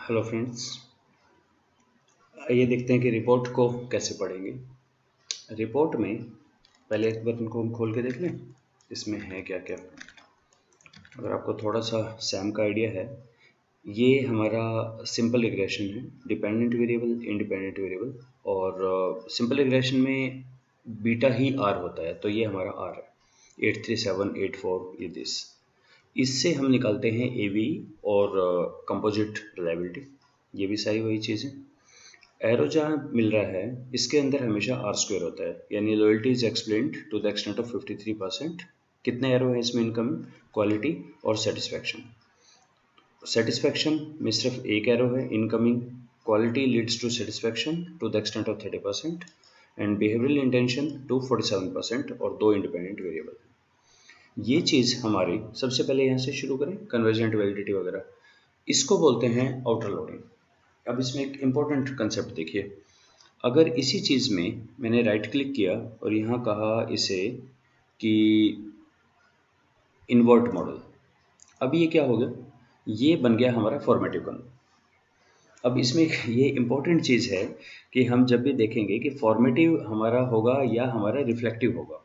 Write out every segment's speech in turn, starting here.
Hello friends. आइए देखते हैं कि रिपोर्ट को कैसे पढ़ेंगे। रिपोर्ट में पहले एक बार इनको हम खोल के देख लें, इसमें है क्या क्या। अगर आपको थोड़ा सा सैम का आइडिया है, ये हमारा सिंपल रिग्रेशन है, डिपेंडेंट वेरिएबल, इंडिपेंडेंट वेरिएबल। और सिंपल रिग्रेशन में बीटा ही आर होता है, तो ये हमारा आर है 83784 ये दिस। इससे हम निकालते हैं ए वी और कंपोजिट रिलायबिलिटी, ये भी सारी वही चीज़ें। एरो जहाँ मिल रहा है इसके अंदर हमेशा आर स्क्वायर होता है, यानी loyalty is explained to the extent of 53%। कितने एरो हैं इसमें? इनकम, क्वालिटी और सेटिस्फैक्शन। सेटिस्फैक्शन में सिर्फ एक एरो है, incoming. Quality leads to satisfaction to the extent of 30% and behavioural intention to 47%, और दो इंडिपेंडेंट वेरिएबल। ये चीज़ हमारी सबसे पहले यहाँ से शुरू करें, कन्वर्जेंट वैलिडिटी वगैरह, इसको बोलते हैं आउटर लोडिंग। अब इसमें एक इम्पॉर्टेंट कंसेप्ट देखिए। अगर इसी चीज़ में मैंने राइट क्लिक किया और यहाँ कहा इसे कि इन्वर्ट मॉडल, अब ये क्या होगा? ये बन गया हमारा फॉर्मेटिव कॉलम। अब इसमें ये इम्पोर्टेंट चीज़ है कि हम जब भी देखेंगे कि फॉर्मेटिव हमारा होगा या हमारा रिफ्लेक्टिव होगा।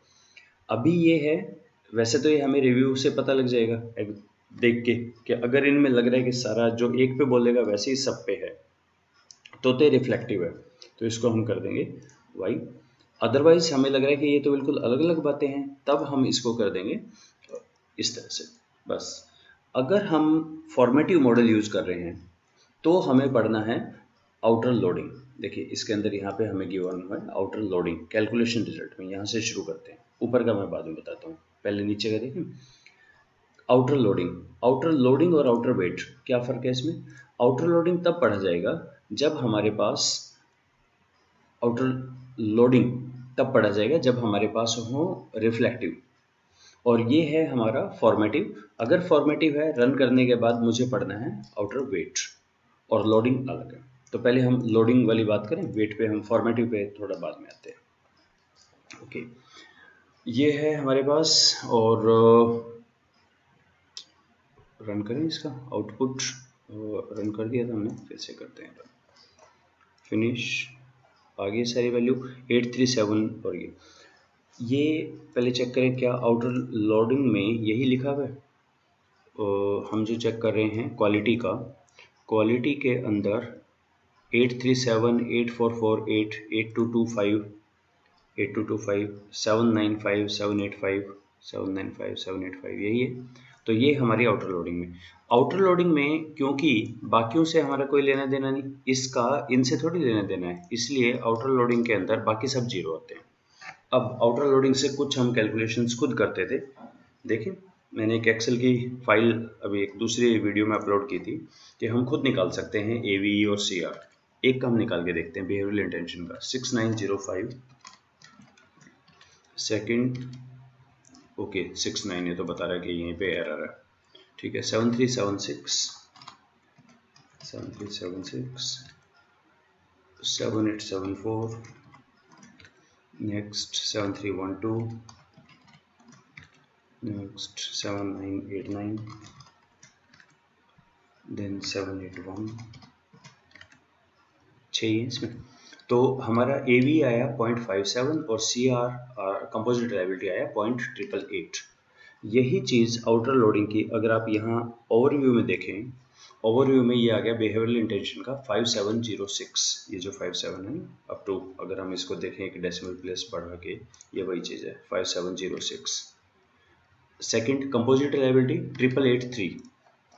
अभी ये है, वैसे तो ये हमें रिव्यू से पता लग जाएगा देख के कि अगर इनमें लग रहा है कि सारा जो एक पे बोलेगा वैसे ही सब पे है, तो रिफ्लेक्टिव है, तो इसको हम कर देंगे वाई। अदरवाइज हमें लग रहा है कि ये तो बिल्कुल अलग अलग बातें हैं, तब हम इसको कर देंगे इस तरह से बस। अगर हम फॉर्मेटिव मॉडल यूज कर रहे हैं तो हमें पढ़ना है आउटर लोडिंग। देखिए इसके अंदर यहाँ पे हमें गिवन हुआ है आउटर लोडिंग कैलकुलेशन रिजल्ट में। यहाँ से शुरू करते हैं, ऊपर का मैं बाद में बताता हूँ, पहले नीचे का देखें। आउटर लोडिंग, आउटर लोडिंग और आउटर वेट, क्या फ़र्क है इसमें? आउटर लोडिंग तब पढ़ा जाएगा जब हमारे पास आउटर लोडिंग तब पढ़ा जाएगा जब हमारे पास हो रिफ्लेक्टिव, और ये है हमारा फॉर्मेटिव। अगर फॉर्मेटिव है, रन करने के बाद मुझे पढ़ना है आउटर वेट, और लोडिंग अलग है। तो पहले हम लोडिंग वाली बात करें, वेट पे हम फॉर्मेटिव पे थोड़ा बाद में आते हैं। ओके, ये है हमारे पास, और रन करें इसका आउटपुट। रन कर दिया था हमने, फिर से करते हैं रन। फिनिश, आ गई सारी वैल्यू 837। और ये पहले चेक करें क्या आउटर लोडिंग में यही लिखा हुआ है। हम जो चेक कर रहे हैं क्वालिटी का, क्वालिटी के अंदर 837, 8448, 8225, 8225, 795, 785, 795, 785, यही है। तो ये हमारी आउटर लोडिंग में। आउटर लोडिंग में क्योंकि बाकियों से हमारा कोई लेना देना नहीं, इसका इनसे थोड़ी लेना देना है, इसलिए आउटर लोडिंग के अंदर बाकी सब जीरो होते हैं। अब आउटर लोडिंग से कुछ हम कैलकुलेशंस खुद करते थे। देखिए मैंने एक एक्सेल की फाइल अभी एक दूसरी वीडियो में अपलोड की थी कि हम खुद निकाल सकते हैं AVE और CR। एक का हम निकाल के देखते हैं, बिहेवियरल इंटेंशन का 6905 सेकंड। ओके 69, ये तो बता रहा है कि यहीं पे एरर है। ठीक है, 7376, 7376, 7874, नेक्स्ट 7312, नेक्स्ट 7989, देन 781, चाहिए इसमें। तो हमारा AV आया 0.57 और CR कंपोजिट रिलायबिलिटी आया 0.888। यही चीज़ आउटर लोडिंग की अगर आप यहाँ ओवरव्यू में देखें, ओवरव्यू में ये आ गया बिहेवियरल इंटेंशन का 5706। ये जो 57 है अप टू, अगर हम इसको देखें एक डेसिमल प्लेस बढ़ा के, ये वही चीज़ है 5706। सेकंड कंपोजिट रिलायबिलिटी 8883,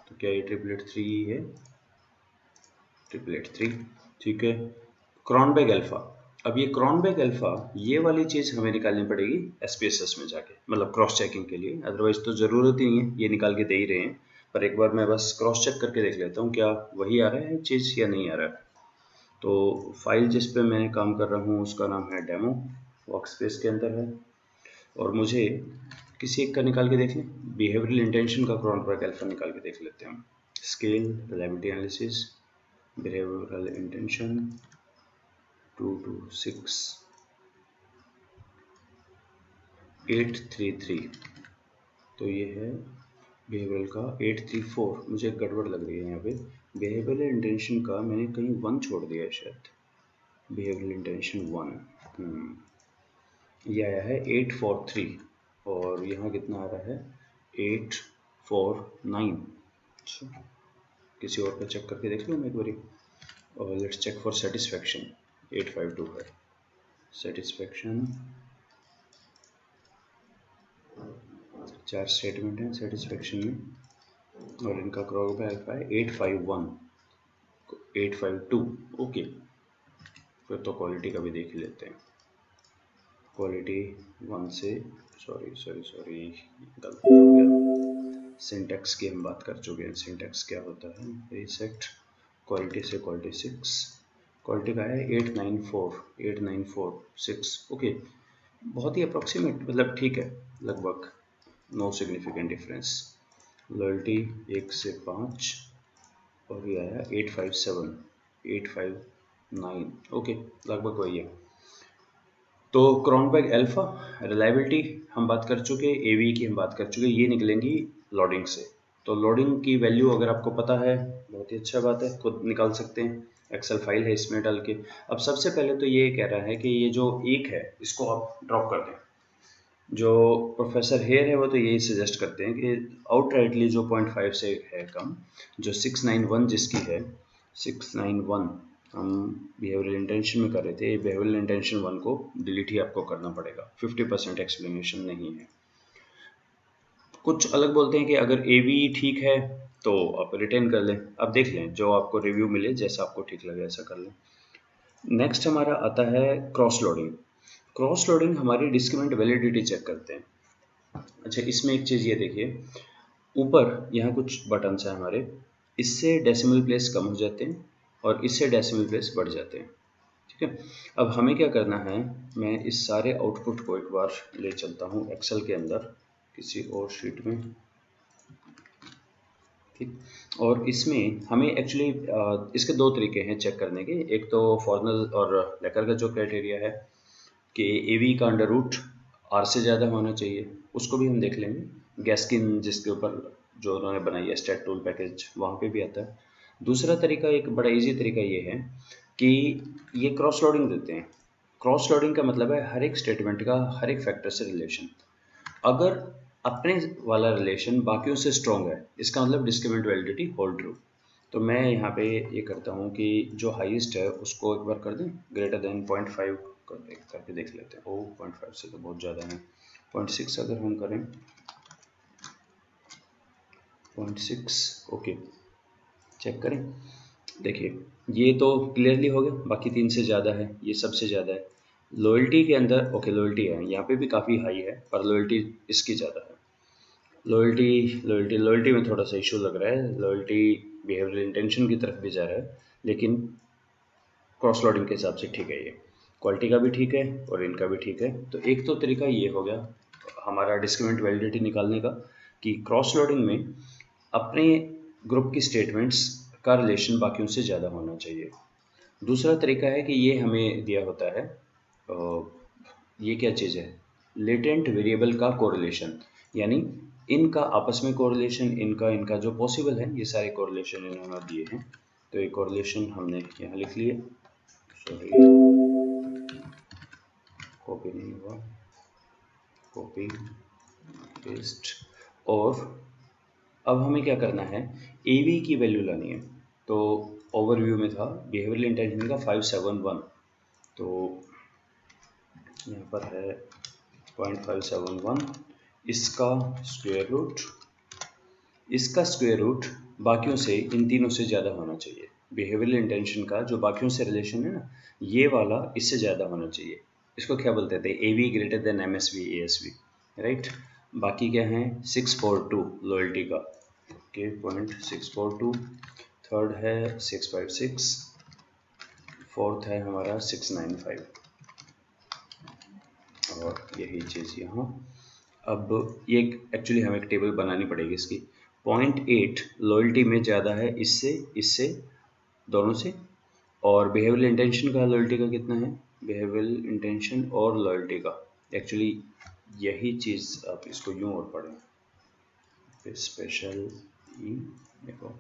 तो क्या ये 8883 है? 8883, ठीक है। क्रॉनबेक अल्फा, अब ये क्रॉनबेक अल्फा ये वाली चीज़ हमें निकालनी पड़ेगी SPSS में जाके, मतलब क्रॉस चेकिंग के लिए। अदरवाइज तो ज़रूरत ही नहीं है, ये निकाल के दे ही रहे हैं। पर एक बार मैं बस क्रॉस चेक करके देख लेता हूँ क्या वही आ रहा है चीज़ या नहीं आ रहा है। तो फाइल जिस पे मैं काम कर रहा हूँ उसका नाम है डेमो, वर्कस्पेस के अंदर है। और मुझे किसी एक का निकाल के देख लें, बिहेवियरल इंटेंशन का क्रॉनबेक अल्फा निकाल के देख लेते हैं। Scale reliability analysis, behavioural intention 226 833, तो ये है बिहेवियरल का 834। मुझे गड़बड़ लग रही है यहाँ पे, बिहेवियरल इंटेंशन का मैंने कहीं 1 छोड़ दिया है शायद। बिहेवियरल इंटेंशन 1 ये आया है 843 और यहाँ कितना आ रहा है 849। अच्छा, किसी और का चेक करके देख लो मैं एक बारी। और लेट्स चेक फॉर सेटिस्फैक्शन। 852 है सेटिस्फैक्शन। 4 स्टेटमेंट हैं सेटिस्फैक्शन में और इनका क्रॉस का अल्फा है 851 852। ओके, फिर तो क्वालिटी का भी देख ही लेते हैं। क्वालिटी 1 से सॉरी गलत हो गया। सिंटैक्स की हम बात कर चुके हैं। सिंटैक्स क्या होता है, रीसेट क्वालिटी से क्वालिटी 6। क्वालिटी का है 8946। ओके, बहुत ही अप्रॉक्सीमेट, मतलब ठीक है लगभग, नो सिग्निफिकेंट डिफरेंस। लॉयल्टी 1 से 5 और ये आया 857 859। ओके, लगभग वही है। तो क्रोनबेक अल्फा रिलायबिलिटी हम बात कर चुके, एवी की हम बात कर चुके, ये निकलेंगी लोडिंग से। तो लोडिंग की वैल्यू अगर आपको पता है बहुत ही अच्छा बात है, खुद निकाल सकते हैं, एक्सेल फाइल है इसमें डाल के। अब सबसे पहले तो ये कह रहा है कि ये जो एक है इसको आप ड्रॉप कर दें। जो प्रोफेसर हेयर है वो तो यही सजेस्ट करते हैं कि आउटराइटली जो 0.5 से है कम, जो 691 जिसकी है 691 हम बिहेवियरल इंटेंशन में कर रहे थे, बिहेवियरल इंटेंशन 1 को डिलीट ही आपको करना पड़ेगा, 50% एक्सप्लेनेशन नहीं है। कुछ अलग बोलते हैं कि अगर ए वी ठीक है तो आप रिटेन कर लें। अब देख लें जो आपको रिव्यू मिले, जैसा आपको ठीक लगे ऐसा कर लें। नेक्स्ट हमारा आता है क्रॉस लोडिंग। क्रॉस लोडिंग हमारी डिस्क्रिमिनेंट वैलिडिटी चेक करते हैं। अच्छा, इसमें एक चीज़ ये देखिए, ऊपर यहाँ कुछ बटन्स हैं हमारे, इससे डेसिमल प्लेस कम हो जाते हैं और इससे डेसिमल प्लेस बढ़ जाते हैं। ठीक है, अब हमें क्या करना है, मैं इस सारे आउटपुट को एक बार ले चलता हूँ एक्सेल के अंदर किसी और शीट में। ठीक, और इसमें हमें एक्चुअली इसके दो तरीके हैं चेक करने के। एक तो फॉर्नल और लेकर का जो क्राइटेरिया है कि एवी का अंडर रूट आर से ज़्यादा होना चाहिए, उसको भी हम देख लेंगे। गैस्किन जिसके ऊपर जो उन्होंने बनाई है स्टैट टूल पैकेज, वहाँ पे भी आता है। दूसरा तरीका, एक बड़ा इजी तरीका ये है कि ये क्रॉस लोडिंग देते हैं। क्रॉस लोडिंग का मतलब है हर एक स्टेटमेंट का हर एक फैक्टर से रिलेशन। अगर अपने वाला रिलेशन बाकियों से स्ट्रॉन्ग है, इसका मतलब डिस्क्रिमिनेंट वैलिडिटी होल्ड ट्रू। तो मैं यहाँ पे ये करता हूँ कि जो हाईएस्ट है उसको एक बार कर दें ग्रेटर देन 0.5 करके देख लेते हैं। 0.5 से तो बहुत ज़्यादा है। 0.6 अगर हम करें, 0.6, ओके, चेक करें। देखिए ये तो क्लियरली हो गया, बाकी 3 से ज़्यादा है, ये सबसे ज़्यादा है। लॉयल्टी के अंदर ओके लॉयल्टी है, यहाँ पे भी काफ़ी हाई है पर लॉयल्टी इसकी ज़्यादा है। लॉयल्टी में थोड़ा सा इशू लग रहा है। लॉयल्टी बिहेवियरल इंटेंशन की तरफ भी जा रहा है, लेकिन क्रॉस लोडिंग के हिसाब से ठीक है। ये क्वालिटी का भी ठीक है और इनका भी ठीक है। तो एक तो तरीका ये हो गया हमारा डिस्क्रिमिनेंट वैलिडिटी निकालने का कि क्रॉस लोडिंग में अपने ग्रुप की स्टेटमेंट्स का रिलेशन बाकियों से ज़्यादा होना चाहिए। दूसरा तरीका है कि ये हमें दिया होता है, ये क्या चीज़ है, लेटेंट वेरिएबल का कोरिलेशन, यानी इनका आपस में कोरिलेशन, इनका इनका जो पॉसिबल है, ये सारे कोरिलेशन इन्होंने दिए हैं। तो ये कोरिलेशन हमने यहाँ लिख लिए। सॉरी, कॉपी नहीं हुआ, कॉपी पेस्ट। और अब हमें क्या करना है, ए वी की वैल्यू लानी है। तो ओवरव्यू में था बिहेवियरल इंटेंशन का 571, तो यहाँ पर है 0.571। इसका स्क्वायर रूट, इसका स्क्वायर रूट बाकियों से, इन तीनों से ज़्यादा होना चाहिए। बिहेवियरल इंटेंशन का जो बाकियों से रिलेशन है ना, ये वाला इससे ज़्यादा होना चाहिए। इसको क्या बोलते थे, A V greater than M S V A S V, right. बाकी क्या है 642 लॉयल्टी का, ओके 0.642। थर्ड है 656, फोर्थ है हमारा 695 और यही चीज़ यहाँ। अब ये एक्चुअली हमें एक टेबल बनानी पड़ेगी इसकी। 0.8 लॉयल्टी में ज़्यादा है इससे, इससे, दोनों से। और बिहेवियरल इंटेंशन का लॉयल्टी का कितना है, बिहेवियरल इंटेंशन और लॉयल्टी का एक्चुअली यही चीज़, आप इसको यूँ और पढ़ें, स्पेशल ई, देखो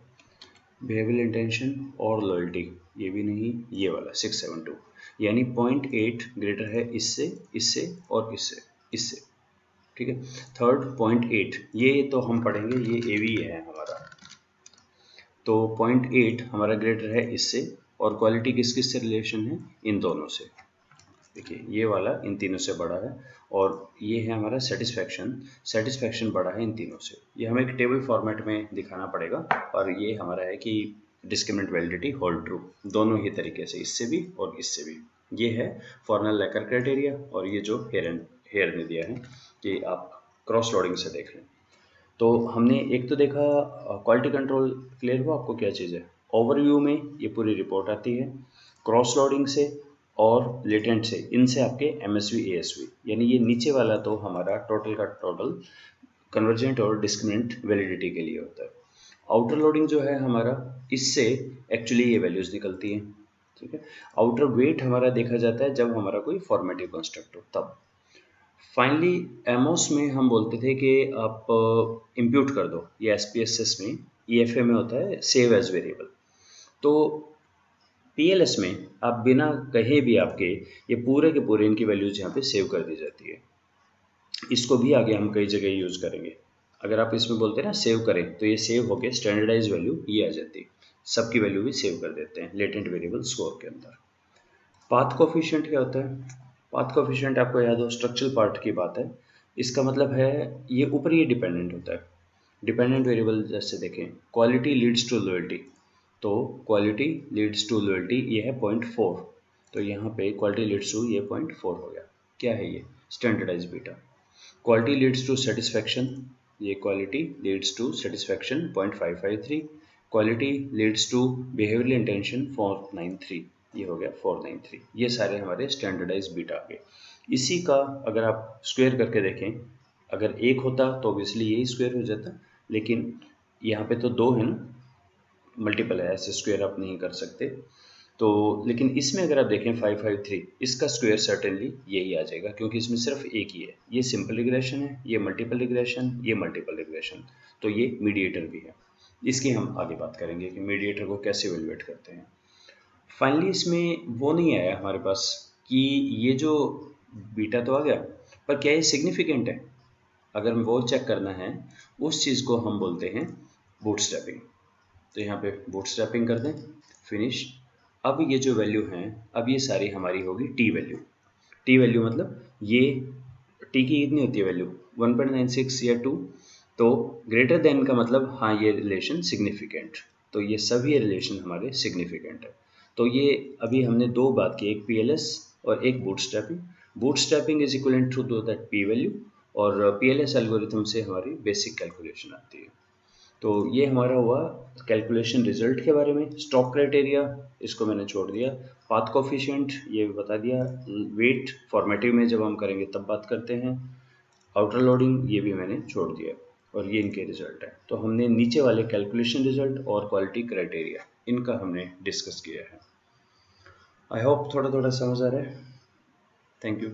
बिहेवियल इंटेंशन और लॉयल्टी, ये भी नहीं, ये वाला 672, यानी 0.8 ग्रेटर है इससे, इससे और इससे, इससे, ठीक है। थर्ड 0.8, ये तो हम पढ़ेंगे, ये एवी है हमारा, तो 0.8 हमारा ग्रेटर है इससे, और क्वालिटी किस किस से रिलेशन है, इन दोनों से। देखिए ये वाला इन तीनों से बड़ा है, और ये है हमारा सेटिस्फैक्शन, सेटिस्फैक्शन बड़ा है इन तीनों से। ये हमें एक टेबल फॉर्मेट में दिखाना पड़ेगा, और ये हमारा है कि डिस्क्रिमिनेंट वैलिडिटी होल्ड ट्रू, दोनों ही तरीके से, इससे भी और इससे भी। ये है फॉर्नल लैकर क्राइटेरिया, और ये जो हेयर ने दिया है कि आप क्रॉस लोडिंग से देख लें। तो हमने एक तो देखा क्वालिटी कंट्रोल, क्लियर हुआ आपको क्या चीज़ है। ओवरव्यू में ये पूरी रिपोर्ट आती है, क्रॉस लोडिंग से और लेटेंट से, इनसे आपके एमएसवी एएसवी, यानी ये नीचे वाला तो हमारा टोटल का टोटल कन्वर्जेंट और डिस्क्रिमिनेंट वैलिडिटी के लिए होता है। आउटर लोडिंग जो है हमारा, इससे एक्चुअली ये वैल्यूज निकलती हैं, ठीक है। आउटर वेट हमारा देखा जाता है जब हमारा कोई फॉर्मेटिव कंस्ट्रक्ट हो तब। फाइनली एमओस में हम बोलते थे कि आप इम्प्यूट कर दो, ये एसपीएसएस में, ईएफए में होता है सेव एज वेरिएबल। तो पीएलएस में आप बिना कहे भी आपके ये पूरे के पूरे इनकी वैल्यूज यहाँ पे सेव कर दी जाती है। इसको भी आगे हम कई जगह यूज करेंगे। अगर आप इसमें बोलते हैं ना सेव करें, तो ये सेव होके स्टैंडर्डाइज वैल्यू ये आ जाती है, सबकी वैल्यू भी सेव कर देते हैं लेटेंट वेरिएबल स्कोर के अंदर। पाथ कोफिशिएंट क्या होता है, पाथ कोफिशिएंट आपको याद हो स्ट्रक्चरल पार्ट की बात है, इसका मतलब है ये ऊपर ही डिपेंडेंट होता है। डिपेंडेंट वेरिएबल जैसे देखें, क्वालिटी लीड्स टू लॉयल्टी, तो क्वालिटी लीड्स टू लॉयल्टी ये है 0.4, तो यहाँ पे क्वालिटी लीड्स टू ये 0.4 हो गया, क्या है ये, standardize beta. Quality leads to satisfaction, ये quality leads to satisfaction 0.553, quality leads to behavioural intention 493, ये हो गया 493। ये सारे हमारे स्टैंडर्डाइज बीटा आ गए। इसी का अगर आप स्क्वायर करके देखें, अगर एक होता तो ऑब्वियसली यही स्क्वायर हो जाता, लेकिन यहाँ पे तो दो है ना, मल्टीपल है, ऐसे स्क्वायर आप नहीं कर सकते। तो लेकिन इसमें अगर आप देखें 553, इसका स्क्वायर सर्टेनली यही आ जाएगा, क्योंकि इसमें सिर्फ एक ही है, ये सिंपल रिग्रेशन है, ये मल्टीपल रिग्रेशन, ये मल्टीपल रिग्रेशन, तो ये मीडिएटर भी है। इसकी हम आगे बात करेंगे कि मीडिएटर को कैसे इवेलुएट करते हैं। फाइनली इसमें वो नहीं आया हमारे पास कि ये जो बीटा तो आ गया, पर क्या ये सिग्निफिकेंट है, अगर वो चेक करना है, उस चीज़ को हम बोलते हैं बूटस्ट्रैपिंग। तो यहाँ पे बूटस्ट्रैपिंग कर दें, फिनिश। अब ये जो वैल्यू हैं, अब ये सारी हमारी होगी टी वैल्यू। टी वैल्यू मतलब ये टी की कितनी होती है वैल्यू, 1.96 या 2, तो ग्रेटर देन का मतलब हाँ ये रिलेशन सिग्निफिकेंट, तो ये सभी रिलेशन हमारे सिग्निफिकेंट है। तो ये अभी हमने दो बात की, एक पीएलएस और एक bootstrapping. Bootstrapping is equivalent to that P value, और पीएलएस एल्गोरिथम से हमारी बेसिक कैलकुलेशन आती है। तो ये हमारा हुआ कैलकुलेशन रिजल्ट के बारे में। स्टॉक क्राइटेरिया इसको मैंने छोड़ दिया, पाथ कोफिशिएंट ये भी बता दिया, वेट फॉर्मेटिव में जब हम करेंगे तब बात करते हैं, आउटर लोडिंग ये भी मैंने छोड़ दिया, और ये इनके रिजल्ट है। तो हमने नीचे वाले कैलकुलेशन रिजल्ट और क्वालिटी क्राइटेरिया इनका हमने डिस्कस किया है। आई होप थोड़ा थोड़ा समझ आ रहा है। Thank you.